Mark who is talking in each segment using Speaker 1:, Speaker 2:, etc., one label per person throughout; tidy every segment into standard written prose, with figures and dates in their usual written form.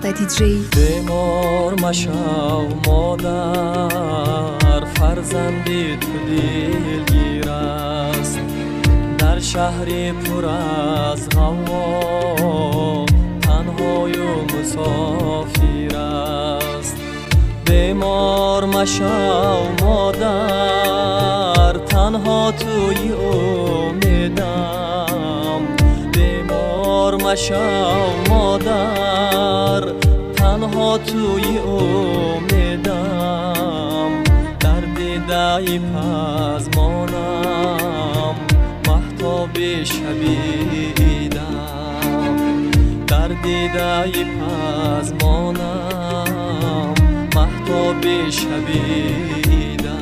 Speaker 1: .dj
Speaker 2: بیمار مشو مادر، فرزندی تو دلگیر است. در شهری پر از غوا تنهای و مسافر است. بیمار مشو مادر، تنها توی امیدم. بیمار مشو مادر، تنها توی امیدم. در دیده پزمانم مهتاب شبیدم. در دیده پزمانم مهتاب شبیدم.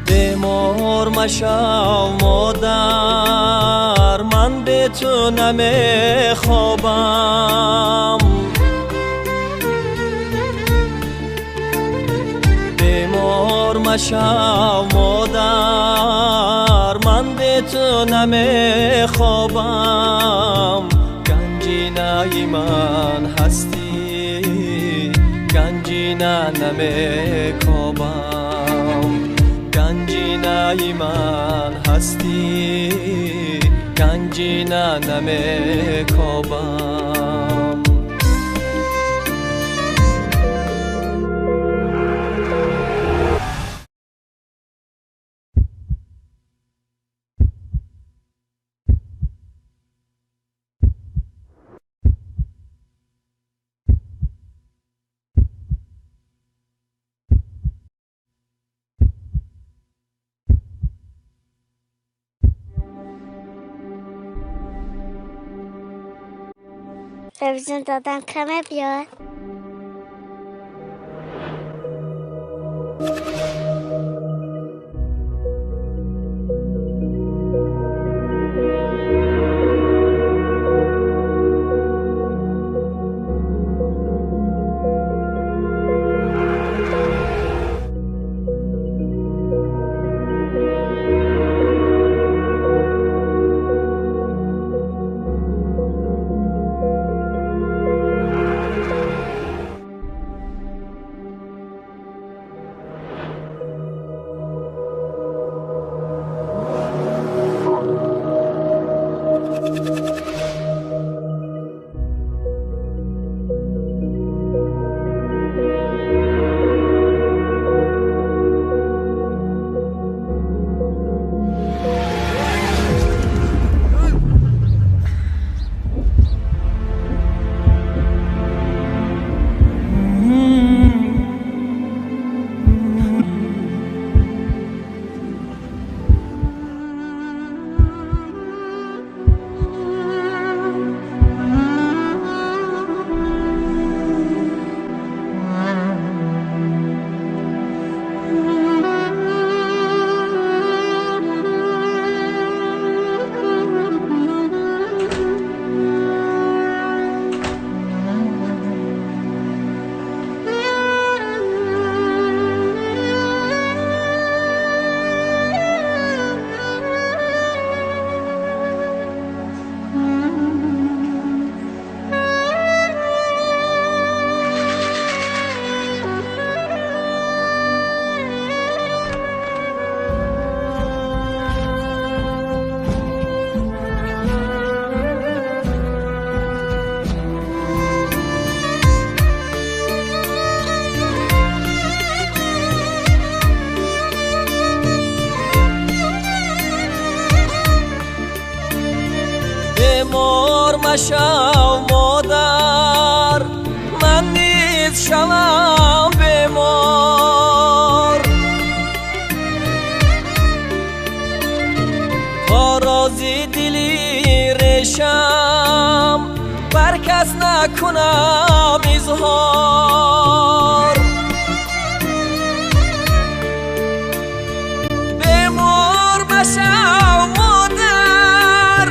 Speaker 2: بیمار مشو مادر، من به تو نمی خوابم. بیمار مشو مادر، من به تو نمی خوابم. گنجینه من هستی، گنجینه نمی کابم. گنجینه من هستی، گنجینه نمی کابم.
Speaker 3: تلویزیون دادن کمه بیاد.
Speaker 2: بیمار مشو مادر، من نیز شوم بیمار. تا رازی دلی ریشم بر کس نکنم اظهار. بیمار مشو مادر،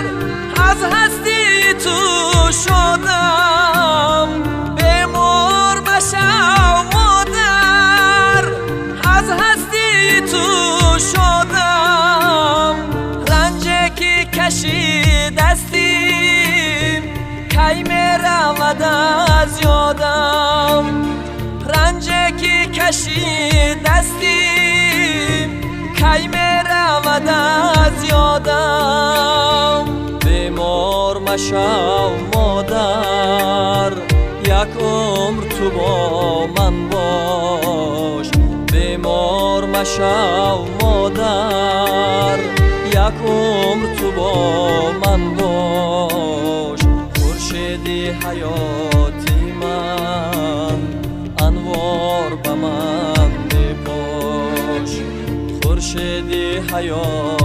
Speaker 2: از هستی تو شو دستیم کی میرود از یادم رنجه که کشید دستیم کی میرود از یادم بیمار مشو مادر یک عمر تو با من باش بیمار مشو مادر یک عمر تو با من باش خورشیدی حیاتی من انوار به من میپاش خورشیدی حیاتی